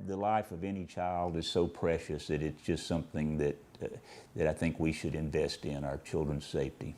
the life of any child is so precious that it's just something that I think we should invest in, our children's safety.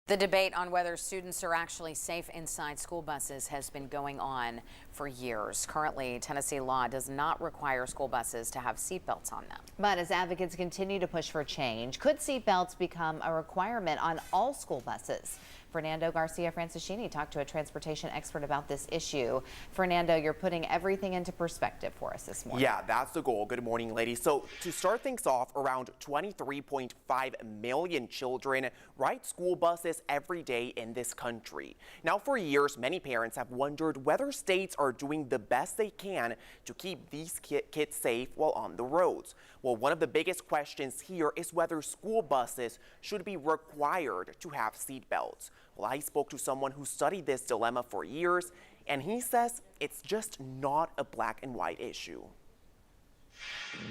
The debate on whether students are actually safe inside school buses has been going on for years. Currently, Tennessee law does not require school buses to have seatbelts on them. But as advocates continue to push for change, could seatbelts become a requirement on all school buses? Fernando Garcia Francischini talked to a transportation expert about this issue. Fernando, you're putting everything into perspective for us this morning. Yeah, that's the goal. Good morning, ladies. So to start things off, around 23.5 million children ride school buses every day in this country. Now, for years, many parents have wondered whether states are doing the best they can to keep these kids safe while on the roads. Well, one of the biggest questions here is whether school buses should be required to have seatbelts. Well, I spoke to someone who studied this dilemma for years, and he says it's just not a black and white issue.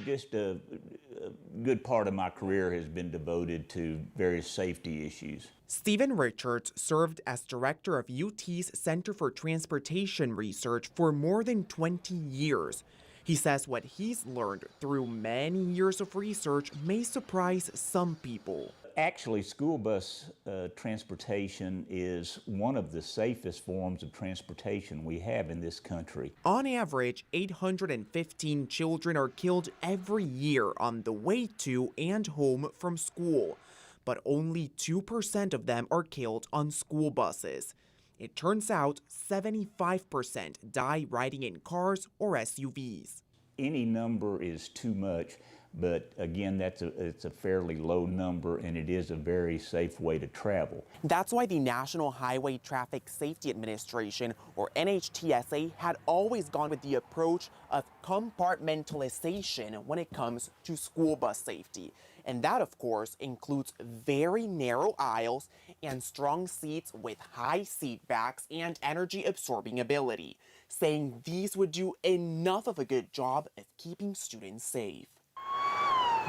Just a good part of my career has been devoted to various safety issues. Stephen Richards served as director of UT's Center for Transportation Research for more than 20 years. He says what he's learned through many years of research may surprise some people. Actually, school bus transportation is one of the safest forms of transportation we have in this country. On average, 815 children are killed every year on the way to and home from school, but only 2% of them are killed on school buses. It turns out 75% die riding in cars or SUVs. Any number is too much, but again, it's a fairly low number, and it is a very safe way to travel. That's why the National Highway Traffic Safety Administration, or NHTSA, had always gone with the approach of compartmentalization when it comes to school bus safety. And that, of course, includes very narrow aisles and strong seats with high seat backs and energy-absorbing ability, saying these would do enough of a good job of keeping students safe.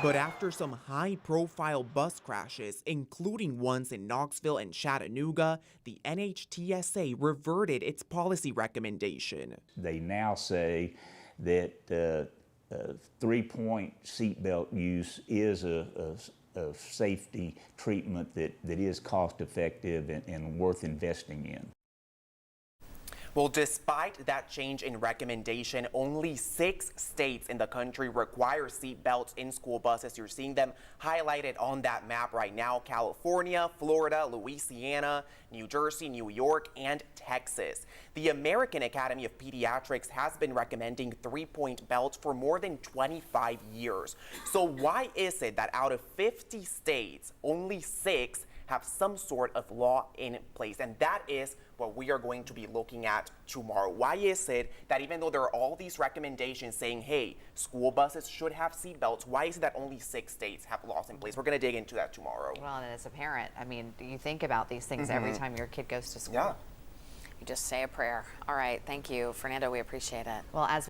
But after some high-profile bus crashes, including ones in Knoxville and Chattanooga, the NHTSA reverted its policy recommendation. They now say that three-point seatbelt use is a safety treatment that is cost-effective and worth investing in. Well, despite that change in recommendation, only 6 states in the country require seatbelts in school buses. You're seeing them highlighted on that map right now: California, Florida, Louisiana, New Jersey, New York, and Texas. The American Academy of Pediatrics has been recommending 3-point belts for more than 25 years. So why is it that out of 50 states, only 6 have some sort of law in place? And that is what we are going to be looking at tomorrow. Why is it that even though there are all these recommendations saying, hey, school buses should have seatbelts, why is it that only 6 states have laws in place? We're going to dig into that tomorrow. Well, and as a parent, I mean, you think about these things every time your kid goes to school. Yeah. You just say a prayer. All right, thank you, Fernando. We appreciate it. Well, as